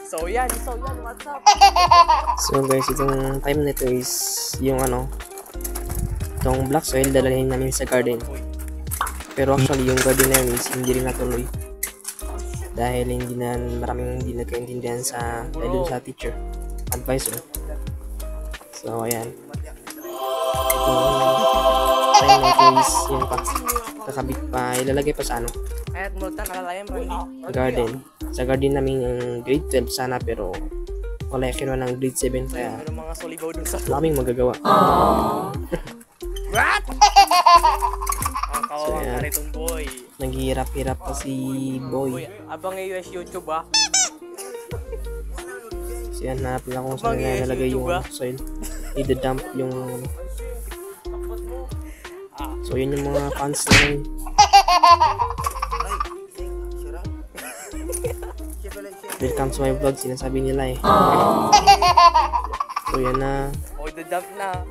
So yan, what's up? So guys, itong time nito is yung itong black soil dadalhin namin sa garden. Pero actually yung garden na yun is hindi rin natuloy. Dahil maraming hindi nagkaintindihan dahil sa teacher, advisor. So ayan. Itong time nito is yung kakabit pa, ilalagay pa sa garden. Sa garden namin yung grade 12 sana, pero wala kinuha ng grade 7 kaya mga solibaw dun sa maraming magagawa. what? Ang kawawang karitong boy. Naghihirap-hirap pa si boy. Abang US YouTube So yan, hanap lang kung saan nalagay yung soil. I-dump yung so yun yung mga fans namin. Welcome to my vlog, sinasabi nila eh. So yan na. I-dump na.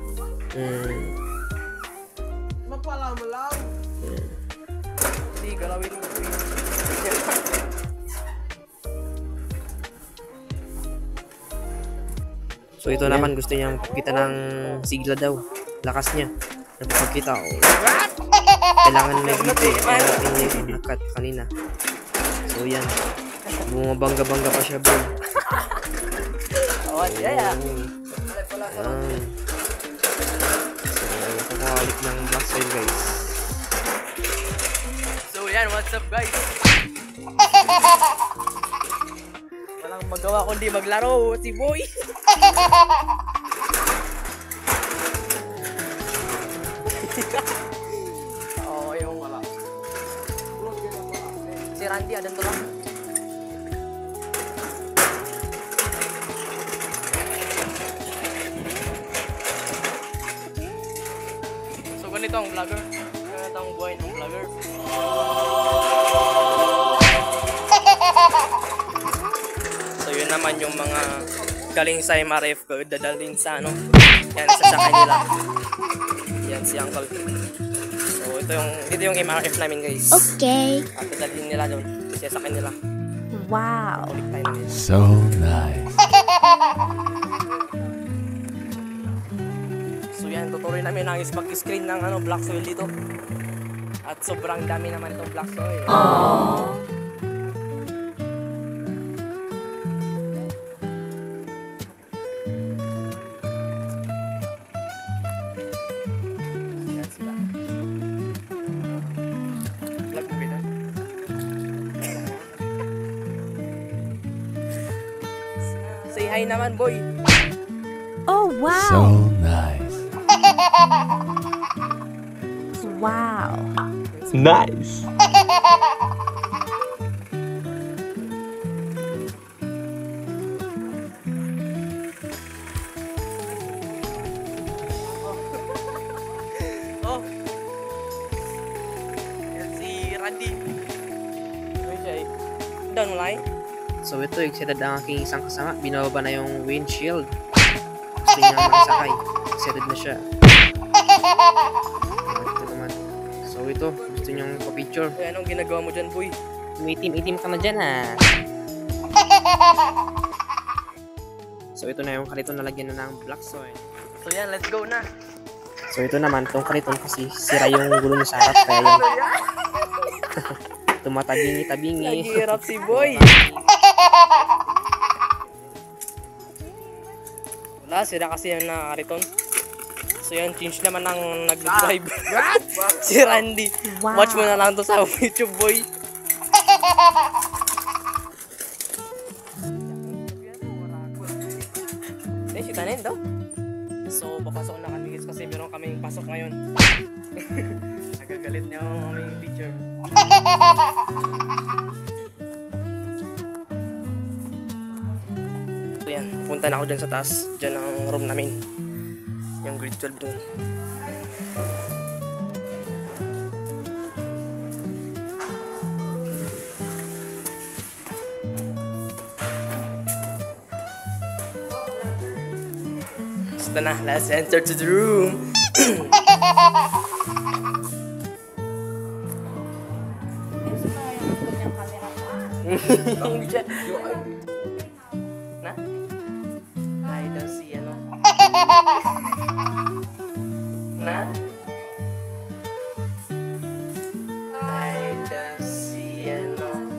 Mapala mo lang. Hindi, galawin mo. So ito naman gusto niyang pakita ng sigla daw. Lakas niya. Napapagkita. Kailangan may video. Kaya natin yung cut kanina. So yan. Bumabangga-bangga pa siya bro. Oh, yeah. So kakalik ng black soil guys. So yan, what's up guys? Walang magawa kundi maglaro si boy. Oh, yung wala. Si Randy, adan to lang. So ganito ang vlogger. Ganito ang buhay ng vlogger. So yun naman yung mga galing sa MRF ko, dadalhin sa yan sa kanila. Yan si Uncle. So ito yung MRF namin guys. Okay. At dadalhin nila doon siya sa kanila. Wow. So nice. So yan, tutuloy namin ang mag-screen ng black soil dito. At sobrang dami naman itong black soil. Say hi naman, boy. Oh, wow. So nice. Wow. Nice. Oh. Yan si Randy. Ano siya eh? Down line. So ito, excited ang aking isang kasama. Binababa na yung windshield. Gusto niya makasakay. Excited na siya. Ito naman. So ito, gusto niyong pa-picture. Ay, anong ginagawa mo dyan, boy? Umitim-itim ka na dyan So ito na yung kariton na lagyan na ng black soil. So yan, let's go na. So ito naman, itong kariton kasi sira yung gulo niya sa harap. Kaya yan. Tumatabingi-tabingi. Naghihirap si boy. Wala, sira kasi yung nakakariton. So yan, change naman ang nag-drive. Si Randy. Wow. Watch mo na lang to sa YouTube, boy. Eh, si Tanin daw. So, papasok na kami guys kasi meron kaming pasok ngayon. Nagagalit niya ang aming teacher. So yan, punta na ako dyan sa taas. Dyan ang room namin. Yung grade 12 dun. Basta na, let's enter to the room. Na? I don't see ano. Na? I don't see ano.